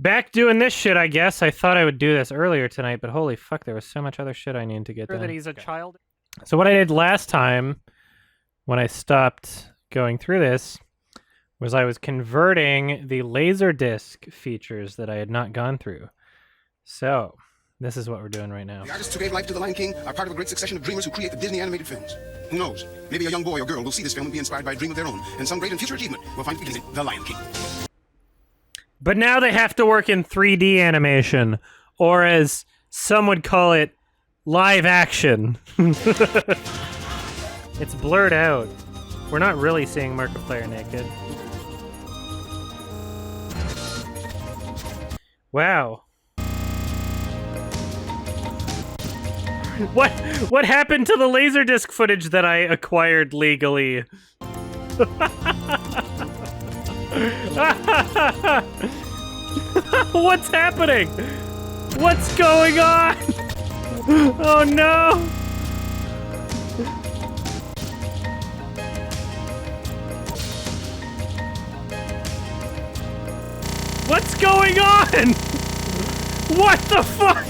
Back doing this shit, I guess. I thought I would do this earlier tonight, but holy fuck, there was so much other shit I needed to get done. That he's a child. So what I did last time, when I stopped going through this, was I was converting the LaserDisc features that I had not gone through. So, this is what we're doing right now. The artists who gave life to The Lion King are part of a great succession of dreamers who create the Disney animated films. Who knows? Maybe a young boy or girl will see this film and be inspired by a dream of their own, and some great and future achievement will find it begins in The Lion King. But now they have to work in 3D animation, or as some would call it, live action. It's blurred out. We're not really seeing Markiplier naked. Wow. What happened to the LaserDisc footage that I acquired legally? What's happening? What's going on? Oh no! What's going on? What the fuck?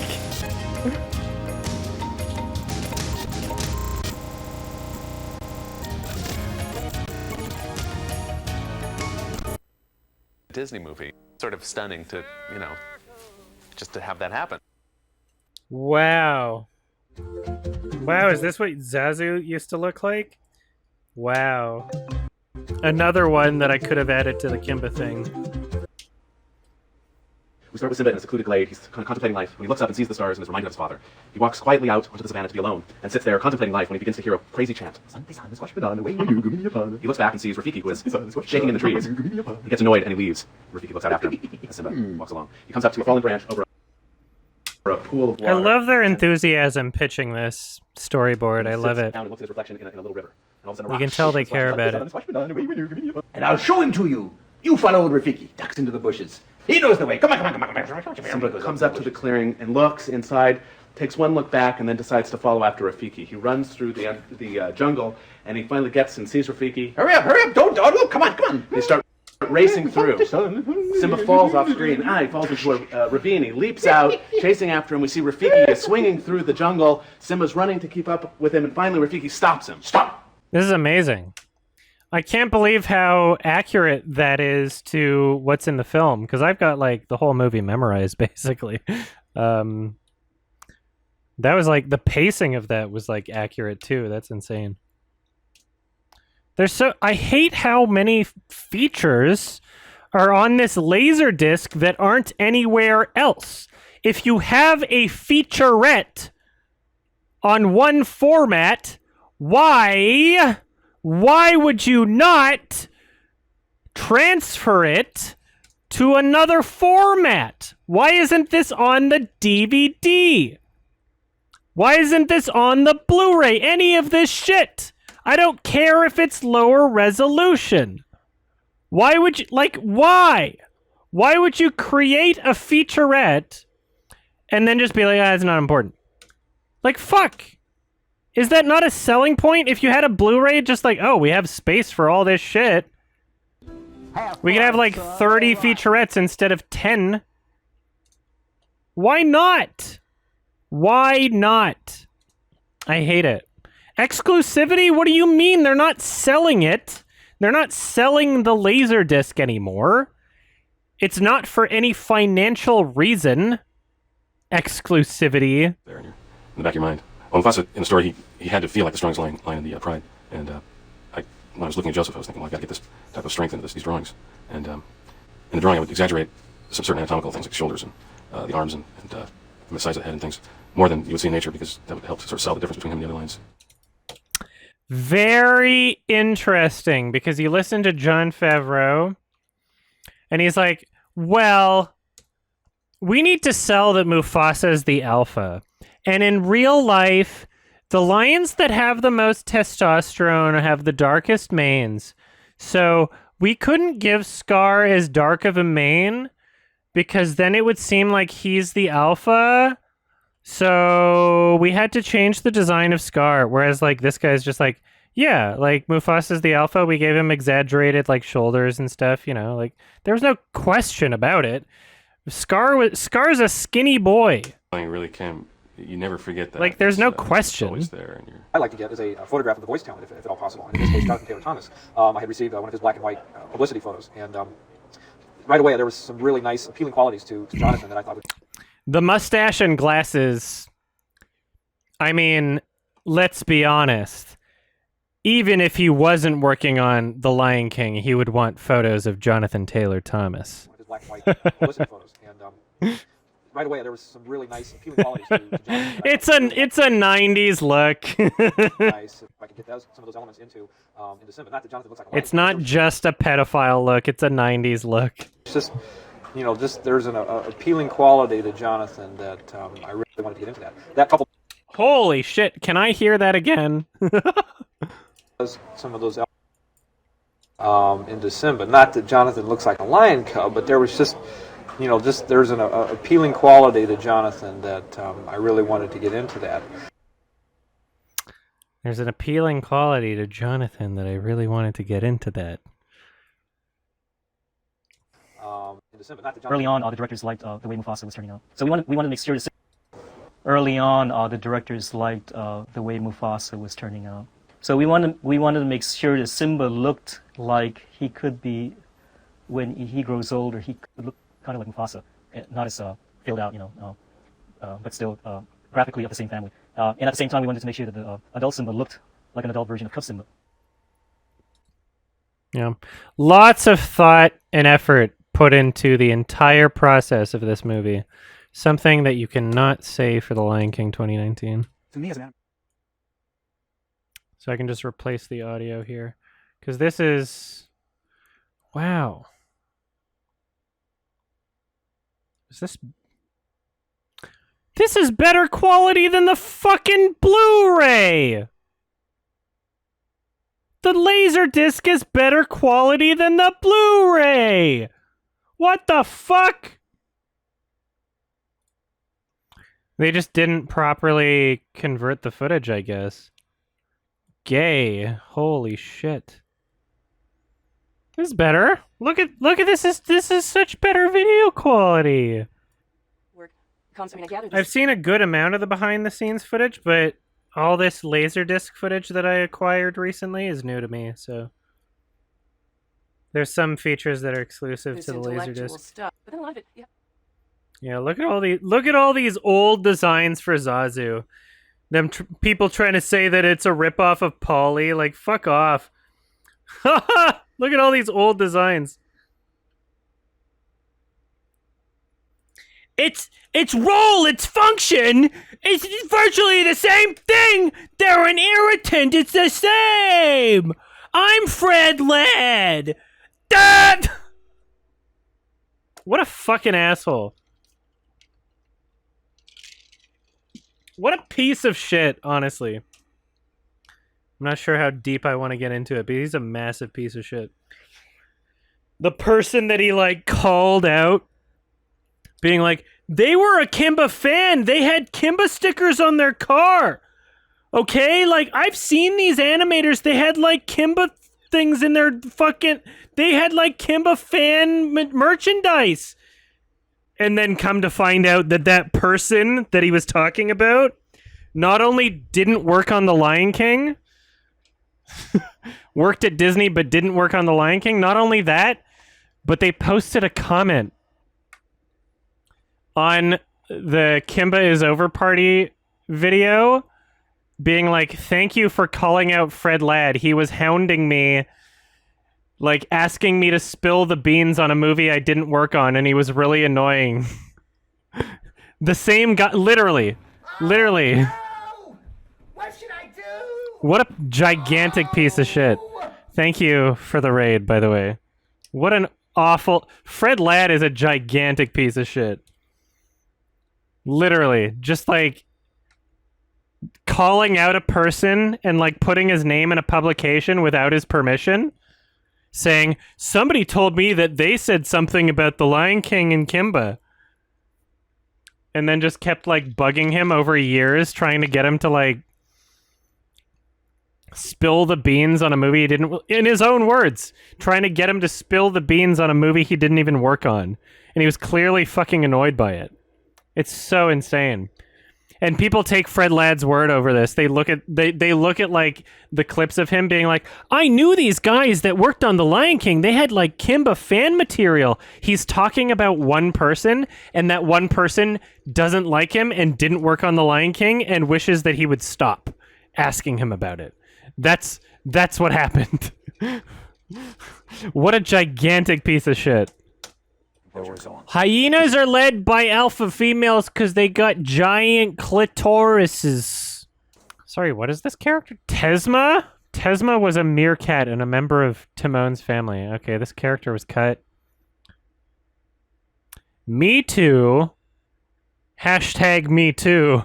Disney movie. Sort of stunning to, you know, just to have that happen. Wow. Wow, is this what Zazu used to look like? Wow. Another one that I could have added to the Kimba thing. We start with Simba in a secluded glade. He's contemplating life. When he looks up and sees the stars and is reminded of his father, he walks quietly out onto the savannah to be alone and sits there contemplating life when he begins to hear a crazy chant. He looks back and sees Rafiki, who is shaking in the trees. He gets annoyed and he leaves. Rafiki looks out after him as Simba walks along. He comes up to a fallen branch over a pool of water. I love their enthusiasm pitching this storyboard. I love it. Down and looks at his reflection in a little river. And all of a sudden, a You rock can tell they shakes care and about it. And I'll show him to you. You follow Rafiki, ducks into the bushes. He knows the way. Come on. Simba comes up to the clearing and looks inside, takes one look back, and then decides to follow after Rafiki. He runs through the jungle, and he finally gets and sees Rafiki. Hurry up, don't dawdle, come on. They start racing through. Simba falls off screen. He falls into a ravine. He leaps out, chasing after him. We see Rafiki is swinging through the jungle. Simba's running to keep up with him, and finally Rafiki stops him. Stop! This is amazing. I can't believe how accurate that is to what's in the film, because I've got like the whole movie memorized basically. That was like the pacing of that was like accurate too. That's insane. I hate how many features are on this LaserDisc that aren't anywhere else. If you have a featurette on one format, why would you not transfer it to another format? Why isn't this on the DVD? Why isn't this on the Blu-ray? Any of this shit? I don't care if it's lower resolution. Why would you, why? Why would you create a featurette and then just be like, it's not important? Like, fuck. Is that not a selling point? If you had a Blu-ray, just like, oh, we have space for all this shit. We could have like 30 featurettes instead of 10. Why not? Why not? I hate it. Exclusivity? What do you mean? They're not selling it. They're not selling the LaserDisc anymore. It's not for any financial reason. Exclusivity. There in the back of your mind. Well, Mufasa, in the story, he had to feel like the strongest lion in the pride. And when I was looking at Joseph, I was thinking, well, I've got to get this type of strength into these drawings. And in the drawing, I would exaggerate some certain anatomical things like the shoulders and the arms and the size of the head and things more than you would see in nature, because that would help to sort of sell the difference between him and the other lions. Very interesting, because you listen to Jon Favreau, and he's like, well, we need to sell that Mufasa is the alpha. And in real life, the lions that have the most testosterone have the darkest manes. So we couldn't give Scar as dark of a mane, because then it would seem like he's the alpha. So we had to change the design of Scar, whereas like this guy's just like, yeah, like Mufasa's the alpha. We gave him exaggerated like shoulders and stuff, you know, like there was no question about it. Scar's a skinny boy. really can. You never forget that. Like, there's no It's question. always there, and you're... I'd like to get is a photograph of the voice talent, if at all possible. And in this case, Jonathan Taylor Thomas. I had received one of his black and white publicity photos, and right away there was some really nice, appealing qualities to Jonathan that I thought would. The mustache and glasses. I mean, let's be honest. Even if he wasn't working on The Lion King, he would want photos of Jonathan Taylor Thomas. One of his black and white publicity photos, and right away there was some really nice, appealing qualities to Jonathan. It's a 90s look. Nice, if I could get some of those elements into Simba. Not that Jonathan looks like a lion. It's not just a pedophile look, it's a 90s look. It's just, there's an appealing quality to Jonathan that I really wanted to get into that. That couple. Holy shit, can I hear that again? Some of those into Simba. Not that Jonathan looks like a lion cub, but there was just, there's an appealing quality to Jonathan that I really wanted to get into that. There's an appealing quality to Jonathan that I really wanted to get into that. Into Simba. Not that Early on, the directors liked the way Mufasa was turning out. So we wanted to make sure to. Early on, the directors liked the way Mufasa was turning out. So we wanted to make sure that Simba looked like he could be, when he grows older, he could look kind of like Mufasa, not as filled out, but still graphically of the same family. And at the same time, we wanted to make sure that the adult Simba looked like an adult version of cub Simba. Yeah, lots of thought and effort put into the entire process of this movie. Something that you cannot say for The Lion King 2019. To me, as an So I can just replace the audio here. Because this is... Wow. Is this... This is better quality than the fucking Blu-ray! The LaserDisc is better quality than the Blu-ray! What the fuck? They just didn't properly convert the footage, I guess. Gay. Holy shit. This is better. Look at this. This is such better video quality. I've seen a good amount of the behind the scenes footage, but all this LaserDisc footage that I acquired recently is new to me, so there's some features that are exclusive to the LaserDisc. Stuff, but then a lot of it, yeah. Yeah, look at all these old designs for Zazu. Them people trying to say that it's a ripoff of Polly, like fuck off. Look at all these old designs. Its role, its function, is virtually the same thing. They're an irritant. It's the same. I'm Fred Ladd. Dad. What a fucking asshole. What a piece of shit, honestly. I'm not sure how deep I want to get into it, but he's a massive piece of shit. The person that he, like, called out, being like, they were a Kimba fan. They had Kimba stickers on their car. Okay? Like, I've seen these animators. They had, like, Kimba things in their fucking... They had, like, Kimba fan merchandise. And then come to find out that that person that he was talking about not only didn't work on The Lion King, worked at Disney but didn't work on The Lion King. Not only that, but they posted a comment on the Kimba is Over party video being like, thank you for calling out Fred Ladd. He was hounding me, like asking me to spill the beans on a movie I didn't work on, and he was really annoying. The same guy, literally. no! What should I do? What a gigantic piece of shit. Thank you for the raid, by the way. What an awful... Fred Ladd is a gigantic piece of shit. Literally. Just like calling out a person and like putting his name in a publication without his permission. Saying, somebody told me that they said something about The Lion King and Kimba. And then just kept, like, bugging him over years, trying to get him to, like, spill the beans on a movie he didn't, in his own words, trying to get him to spill the beans on a movie he didn't even work on. And he was clearly fucking annoyed by it. It's so insane. And people take Fred Ladd's word over this. They look at like the clips of him being like, I knew these guys that worked on The Lion King. They had like Kimba fan material. He's talking about one person, and that one person doesn't like him and didn't work on The Lion King and wishes that he would stop asking him about it. That's what happened. What a gigantic piece of shit. Hyenas are led by alpha females because they got giant clitorises. Sorry, what is this character? Tesma? Tesma was a meerkat and a member of Timon's family. Okay, this character was cut. Me Too. Hashtag Me Too.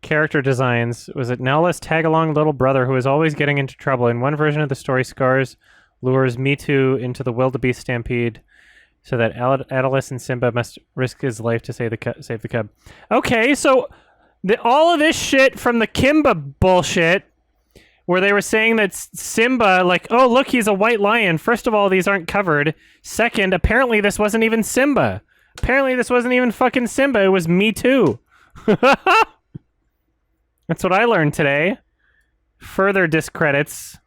Character designs. Was it Nella's tag-along little brother who is always getting into trouble? In one version of the story, Scars lures Me Too into the wildebeest stampede so that adolescent Simba must risk his life to save the cub. Okay, so all of this shit from the Kimba bullshit, where they were saying that Simba, like, oh, look, he's a white lion. First of all, these aren't covered. Second, apparently this wasn't even Simba. Apparently this wasn't even fucking Simba. It was Me Too. That's what I learned today. Further discredits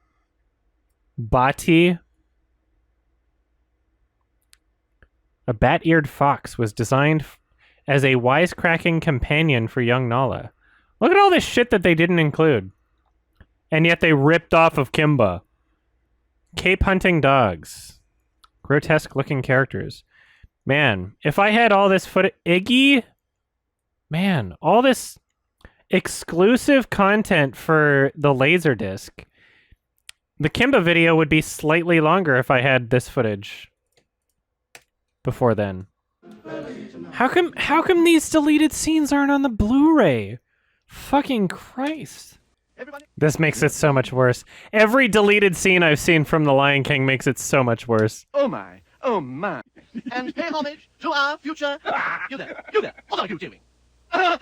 Bati. A bat-eared fox was designed as a wisecracking companion for young Nala. Look at all this shit that they didn't include. And yet they ripped off of Kimba. Cape hunting dogs. Grotesque-looking characters. Man, if I had all this footage... Iggy? Man, all this exclusive content for the LaserDisc. The Kimba video would be slightly longer if I had this footage before then. How come these deleted scenes aren't on the Blu-ray? Fucking Christ. This makes it so much worse. Every deleted scene I've seen from The Lion King makes it so much worse. Oh my, oh my. And pay homage to our future... You there, what are you doing? Oh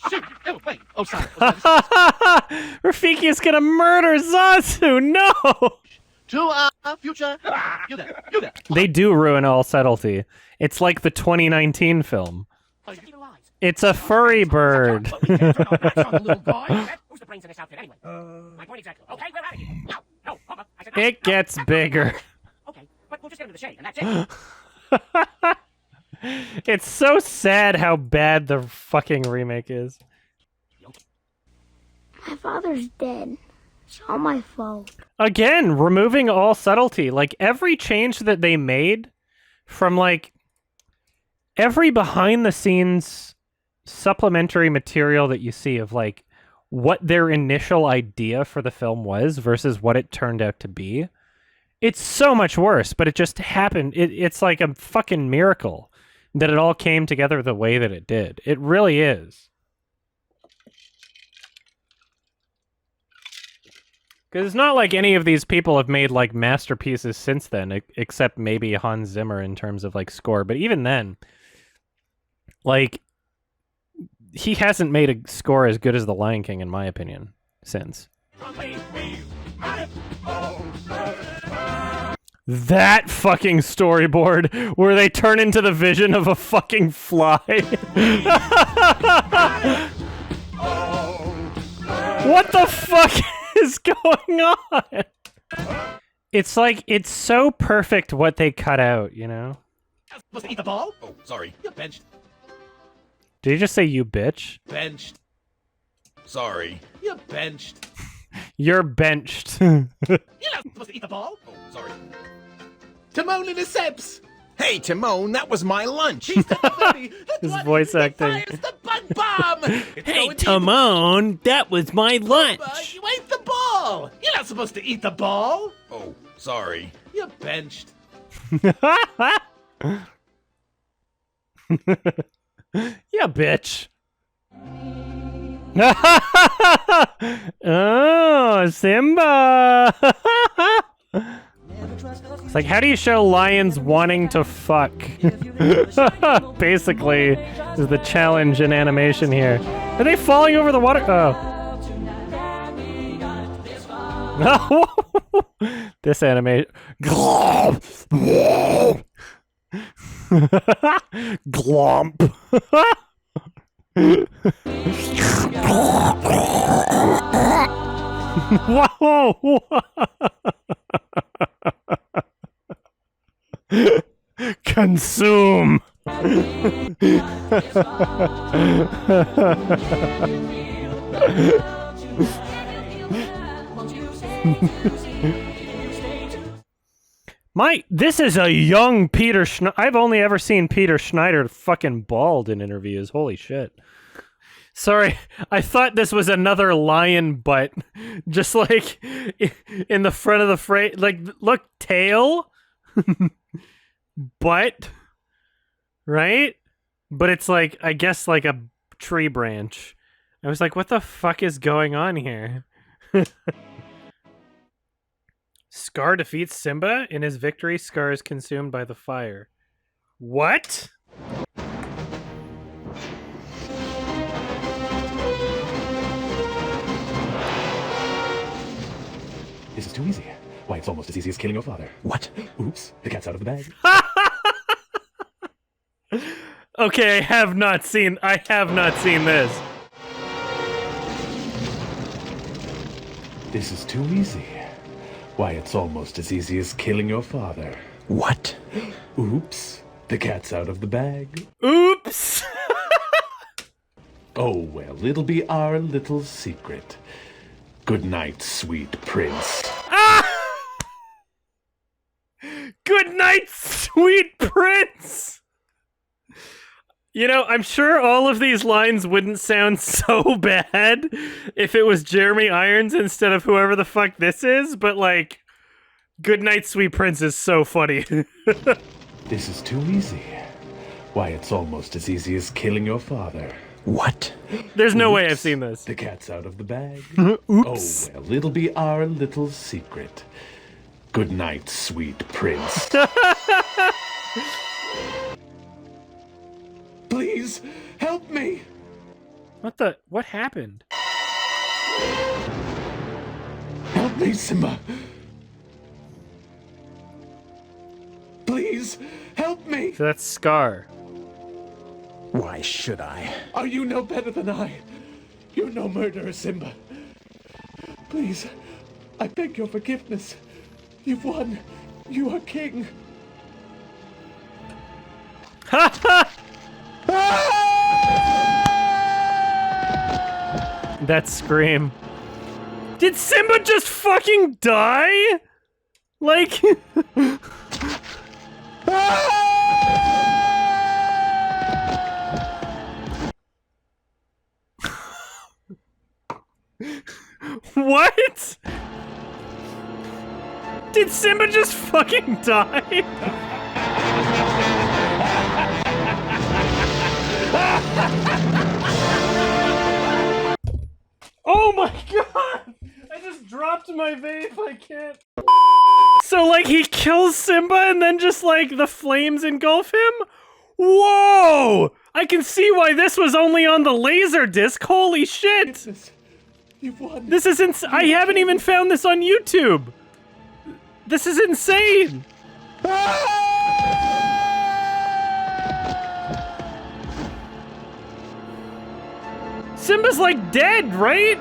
shit, oh wait, oh sorry. Rafiki is gonna murder Zazu, no! To our future... You there. They do ruin all subtlety. It's like the 2019 film. It's a furry bird. It gets bigger. It's so sad how bad the fucking remake is. My father's dead. It's all my fault. Again, removing all subtlety. Like, every change that they made from, like, every behind-the-scenes supplementary material that you see of, like, what their initial idea for the film was versus what it turned out to be, it's so much worse, but it just happened. It's like a fucking miracle that it all came together the way that it did. It really is. Because it's not like any of these people have made, like, masterpieces since then, except maybe Hans Zimmer in terms of, like, score. But even then, like, he hasn't made a score as good as The Lion King, in my opinion, since. That fucking storyboard where they turn into the vision of a fucking fly. What the fuck is going on? It's like, it's so perfect what they cut out, you know? Supposed to eat the ball? Oh, sorry. You're benched. Did you just say you bitch? Benched. Sorry. You're benched. You're benched. You're not supposed to eat the ball? Oh, sorry. Timon and his Sebs! Hey, Timon, that was my lunch. His voice acting. The bug bomb! Hey, Timon, that was my lunch. You ate the ball! You're not supposed to eat the ball! Oh, sorry. You're benched. Yeah, bitch. Oh, Simba. It's like, how do you show lions wanting to fuck? Basically, is the challenge in animation here. Are they falling over the water? Oh. This animation. Glomp. Whoa! Consume. This is a young Peter Schneider. I've only ever seen Peter Schneider fucking bald in interviews. Holy shit. Sorry, I thought this was another lion butt. Just like in the front of the frame. Like, look, tail, butt, right? But it's like, I guess, like a tree branch. I was like, what the fuck is going on here? Scar defeats Simba. In his victory, Scar is consumed by the fire. What? This is too easy. Why, it's almost as easy as killing your father. What? Oops, the cat's out of the bag. Okay, I have not seen this. This is too easy. Why, it's almost as easy as killing your father. What? Oops, the cat's out of the bag. Oops! Oh, well, it'll be our little secret. Good night, sweet prince. Ah! Good night, sweet prince! You know, I'm sure all of these lines wouldn't sound so bad if it was Jeremy Irons instead of whoever the fuck this is, but like, good night, sweet prince is so funny. This is too easy. Why, it's almost as easy as killing your father. What? There's no way I've seen this. The cat's out of the bag. Oops. Oh, well, it'll be our little secret. Good night, sweet prince. Please, help me! What happened? Help me, Simba! Please, help me! So that's Scar. Why should I? Are you no better than I? You're no murderer, Simba. Please, I beg your forgiveness. You've won. You are king. Ha ha! That scream. Did Simba just fucking die? Like... What? Did Simba just fucking die? Oh my god! I just dropped my vape, I can't. So like he kills Simba and then just like the flames engulf him? Whoa! I can see why this was only on the LaserDisc, holy shit! You've won. This is I haven't even found this on YouTube! This is insane! Simba's like dead, right?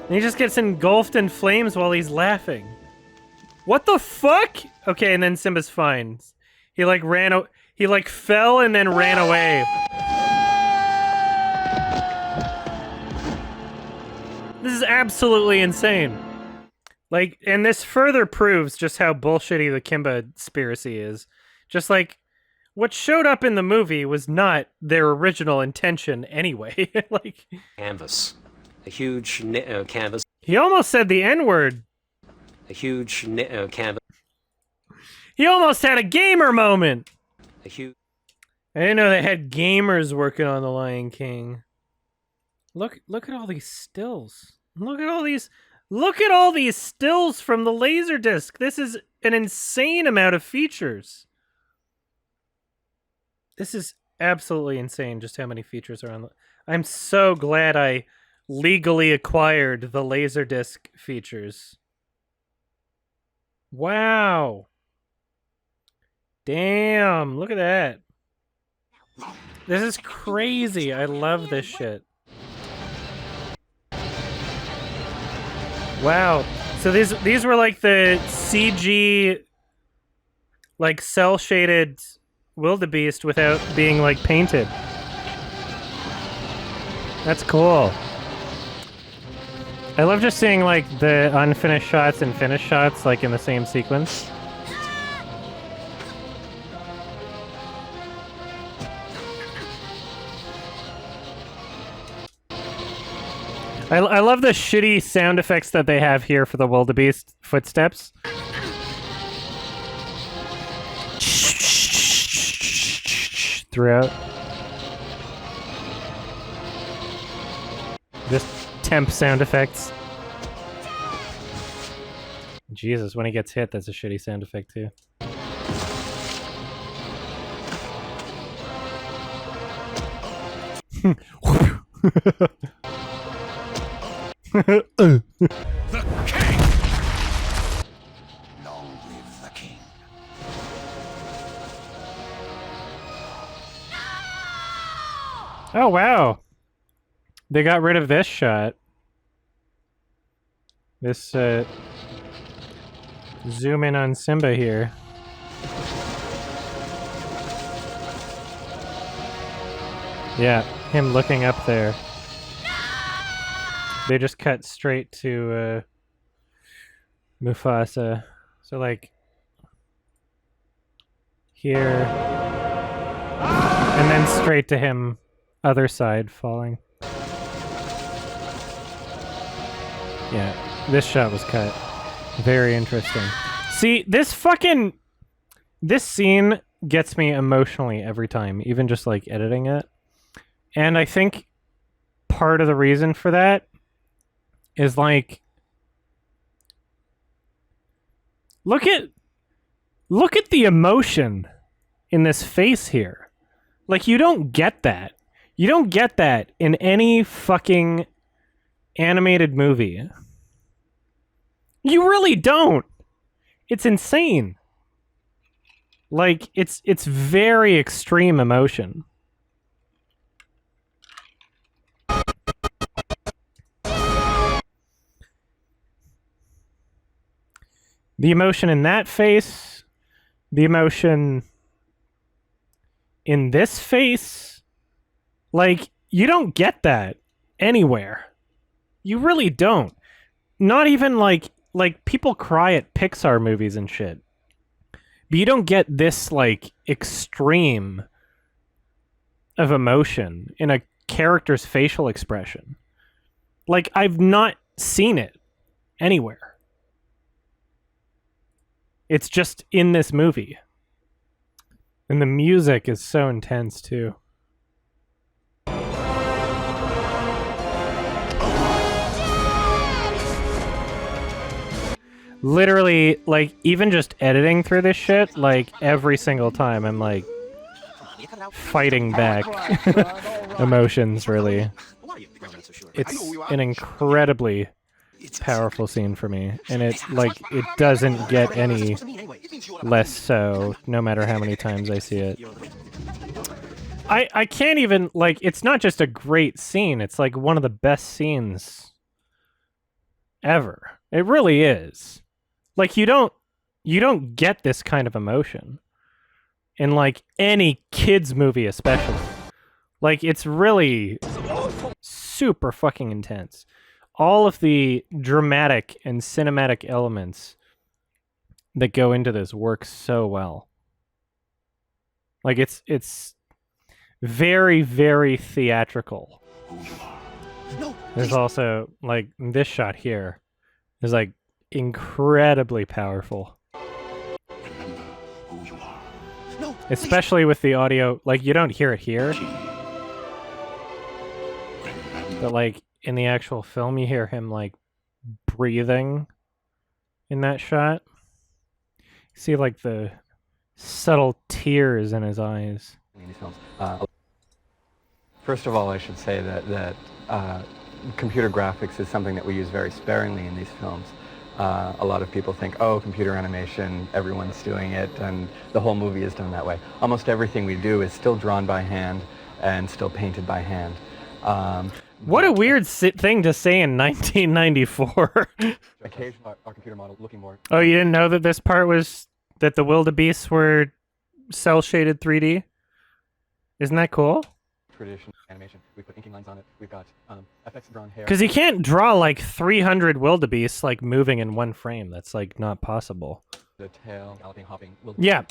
And he just gets engulfed in flames while he's laughing. What the fuck? Okay, and then Simba's fine. He like he like fell and then ran away. This is absolutely insane. Like, and this further proves just how bullshitty the Kimba conspiracy is. Just like, what showed up in the movie was not their original intention anyway. Like, canvas. A huge canvas. He almost said the N-word. A huge canvas. He almost had a gamer moment. A huge. I didn't know they had gamers working on The Lion King. Look at all these stills. Look at all these stills from the LaserDisc. This is an insane amount of features. This is absolutely insane just how many features are on the... I'm so glad I legally acquired the LaserDisc features. Wow. Damn, look at that. This is crazy. I love this shit. Wow. So these were like the CG, like cell shaded wildebeest without being like painted. That's cool. I love just seeing like the unfinished shots and finished shots like in the same sequence. I love the shitty sound effects that they have here for the wildebeest footsteps. Throughout. Just temp sound effects. Jesus, when he gets hit, that's a shitty sound effect too. The king! Long live the king. Oh, wow. They got rid of this shot. This, zoom in on Simba here. Yeah, him looking up there. They just cut straight to Mufasa. So like here, and then straight to him, other side falling. Yeah, this shot was cut. Very interesting. See, this scene gets me emotionally every time, even just like editing it. And I think part of the reason for that is like, look at the emotion in this face here. Like, you don't get that. You don't get that in any fucking animated movie. You really don't. It's insane. Like, it's very extreme emotion. The emotion in that face, the emotion in this face, like, you don't get that anywhere. You really don't. Not even like people cry at Pixar movies and shit. But you don't get this like extreme of emotion in a character's facial expression. Like, I've not seen it anywhere. It's just in this movie. And the music is so intense, too. Literally, like, even just editing through this shit, like, every single time, I'm, like, fighting back emotions, really. It's an incredibly powerful scene for me, and it doesn't get any less so, no matter how many times I see it. I can't even, like, it's not just a great scene, it's like one of the best scenes ever. It really is. Like, you don't get this kind of emotion in like any kids movie, especially. Like, it's really super fucking intense. All of the dramatic and cinematic elements that go into this work so well. Like, it's very, very theatrical. There's also, like, this shot here is, like, incredibly powerful. Especially with the audio, like, you don't hear it here. But, like, in the actual film, you hear him, like, breathing in that shot. You see, like, the subtle tears in his eyes. in these films. First of all, I should say that computer graphics is something that we use very sparingly in these films. A lot of people think, oh, computer animation, everyone's doing it, and the whole movie is done that way. Almost everything we do is still drawn by hand and still painted by hand. What a weird thing to say in 1994. Occasionally, our computer model looking more... Oh, you didn't know that this part was... that the wildebeests were cel-shaded 3D? Isn't that cool? Traditional animation. We put inking lines on it. We've got FX drawn hair. Because you can't draw like 300 wildebeests like moving in one frame. That's like not possible. The tail, galloping, hopping. Yeah,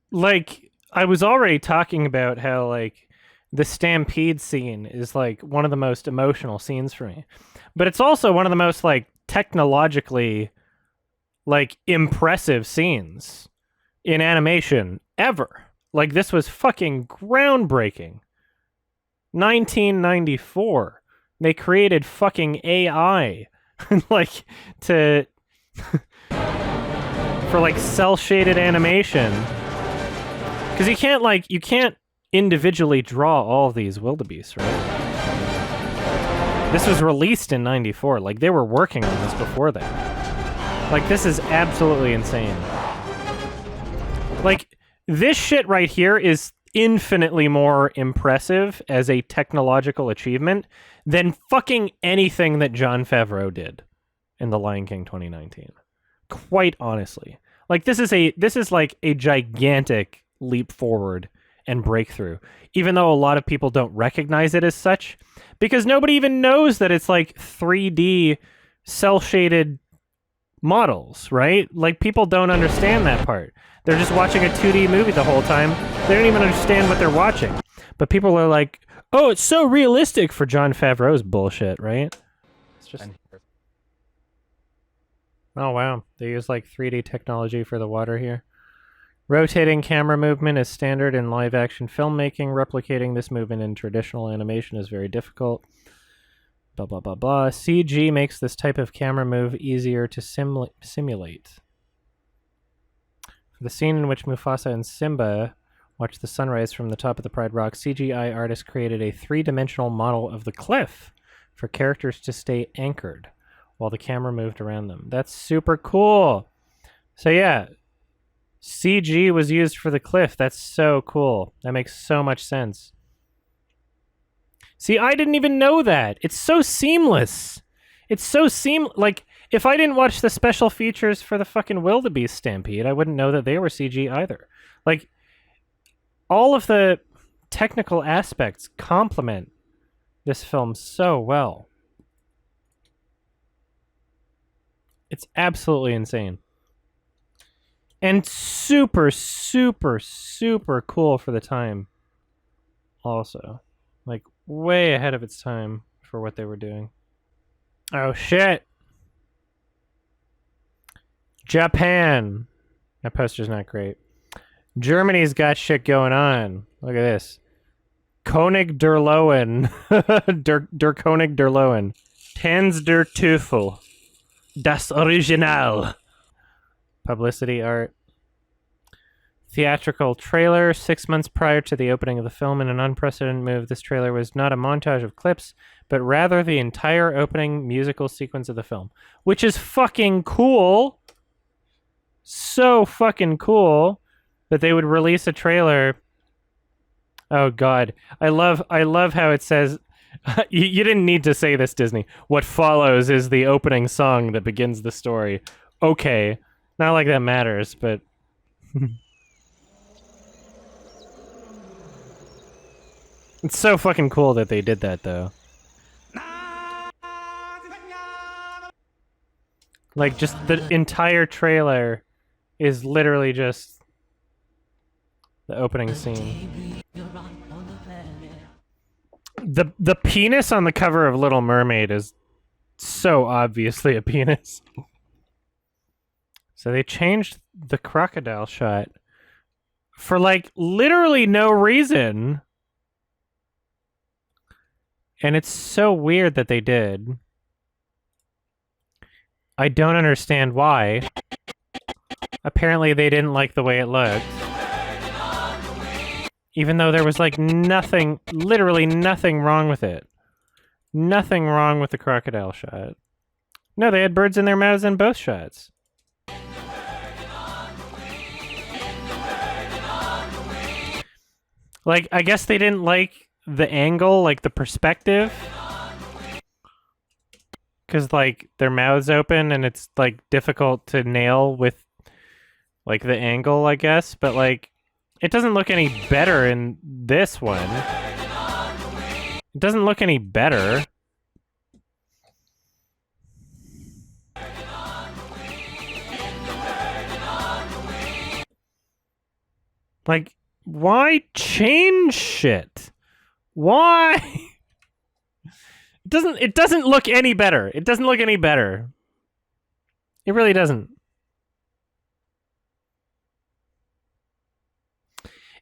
like I was already talking about how like the stampede scene is like one of the most emotional scenes for me, but it's also one of the most like technologically like impressive scenes in animation ever. Like, this was fucking groundbreaking. 1994. They created fucking AI, like, for, like, cel-shaded animation. Because you can't individually draw all these wildebeests, right? This was released in 94. Like, they were working on this before that. Like, this is absolutely insane. Like... this shit right here is infinitely more impressive as a technological achievement than fucking anything that Jon Favreau did in The Lion King 2019. Quite honestly. Like, this is like a gigantic leap forward and breakthrough, even though a lot of people don't recognize it as such, because nobody even knows that it's like 3D cel-shaded models, right? Like, people don't understand that part. They're just watching a 2D movie the whole time. They don't even understand what they're watching. But people are like, oh, it's so realistic for Jon Favreau's bullshit, right? It's just... oh, wow. They use, like, 3D technology for the water here. Rotating camera movement is standard in live-action filmmaking. Replicating this movement in traditional animation is very difficult. Blah, blah, blah, blah. CG makes this type of camera move easier to simulate. For the scene in which Mufasa and Simba watch the sunrise from the top of the Pride Rock, CGI artists created a three-dimensional model of the cliff for characters to stay anchored while the camera moved around them. That's super cool. So yeah, CG was used for the cliff. That's so cool. That makes so much sense. See, I didn't even know that. It's so seamless. It's so like, if I didn't watch the special features for the fucking wildebeest stampede, I wouldn't know that they were CG either. Like, all of the technical aspects complement this film so well. It's absolutely insane. And super, super, super cool for the time. Also. Like, way ahead of its time for what they were doing. Oh, shit. Japan. That poster's not great. Germany's got shit going on. Look at this. König der Löwen. der König der Löwen. Tanz der Teufel. Das Original. Publicity art. Theatrical trailer. 6 months prior to the opening of the film, in an unprecedented move, this trailer was not a montage of clips, but rather the entire opening musical sequence of the film. Which is fucking cool. So fucking cool that they would release a trailer. Oh god. I love how it says you didn't need to say this, Disney. What follows is the opening song that begins the story. Okay. Not like that matters, but it's so fucking cool that they did that though. Like, just the entire trailer is literally just the opening scene. The penis on the cover of Little Mermaid is so obviously a penis. So they changed the crocodile shot for, like, literally no reason. And it's so weird that they did. I don't understand why. Apparently they didn't like the way it looked. Even though there was like nothing, literally nothing wrong with it. Nothing wrong with the crocodile shot. No, they had birds in their mouths in both shots. Like, I guess they didn't like the angle, like the perspective. Because, like, their mouths open and it's, like, difficult to nail with, like, the angle, I guess. But, like, it doesn't look any better in this one. It doesn't look any better. Like, why change shit? Why? It doesn't look any better. It doesn't look any better. It really doesn't.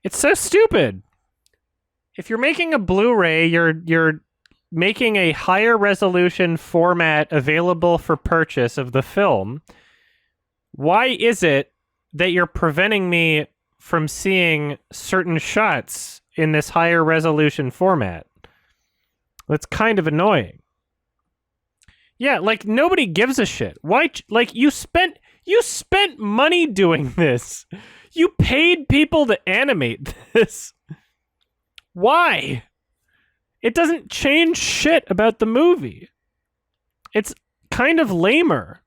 It's so stupid. If you're making a Blu-ray, you're making a higher resolution format available for purchase of the film. Why is it that you're preventing me from seeing certain shots in this higher resolution format? That's kind of annoying. Yeah, like, nobody gives a shit. Why? Like, you spent money doing this. You paid people to animate this. Why? It doesn't change shit about the movie. It's kind of lamer.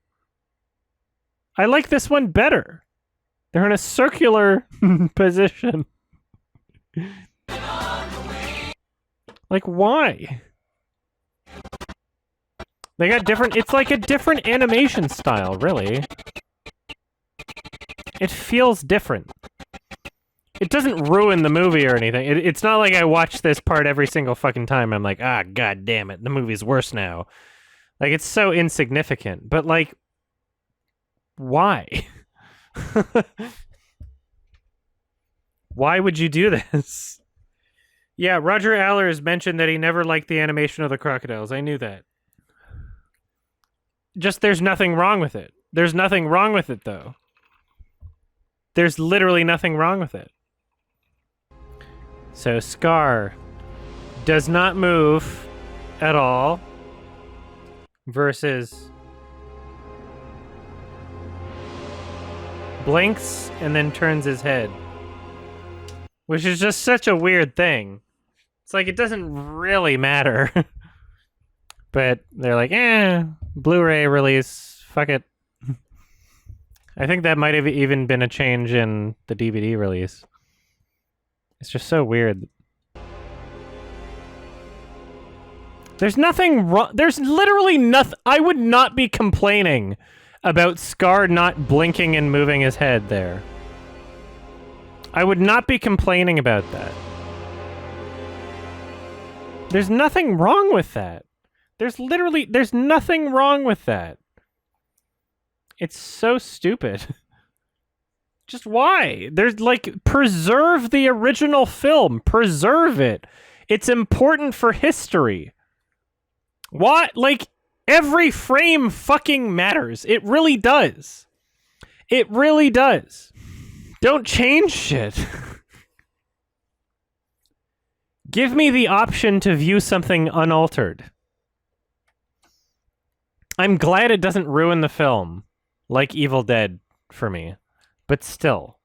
I like this one better. They're in a circular position. Like, why? They got different... It's like a different animation style, really. It feels different. It doesn't ruin the movie or anything. It's not like I watch this part every single fucking time. I'm like, ah, god damn it, the movie's worse now. Like, it's so insignificant. But, like, why? Why would you do this? Yeah, Roger Allers mentioned that he never liked the animation of the crocodiles. I knew that. Just, there's nothing wrong with it. There's nothing wrong with it, though. There's literally nothing wrong with it. So, Scar does not move at all versus blinks and then turns his head. Which is just such a weird thing. It's like, it doesn't really matter. But they're like, Blu-ray release, fuck it. I think that might have even been a change in the DVD release. It's just so weird. There's nothing wrong. There's literally nothing. I would not be complaining about Scar not blinking and moving his head there. I would not be complaining about that. There's nothing wrong with that. There's nothing wrong with that. It's so stupid. Just why? There's, like, preserve the original film. Preserve it. It's important for history. What? Like, every frame fucking matters. It really does. It really does. Don't change shit. Give me the option to view something unaltered. I'm glad it doesn't ruin the film, like Evil Dead for me, but still.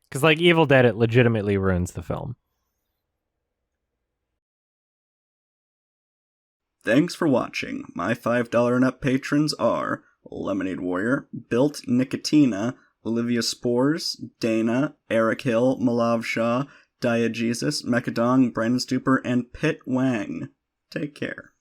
Because like Evil Dead, it legitimately ruins the film. Thanks for watching. My $5 and up patrons are Lemonade Warrior, Built Nicotina, Olivia Spores, Dana, Eric Hill, Malav Shah, Diegesis, Mechadong, Brandon Stuper, and Pitt Wang. Take care.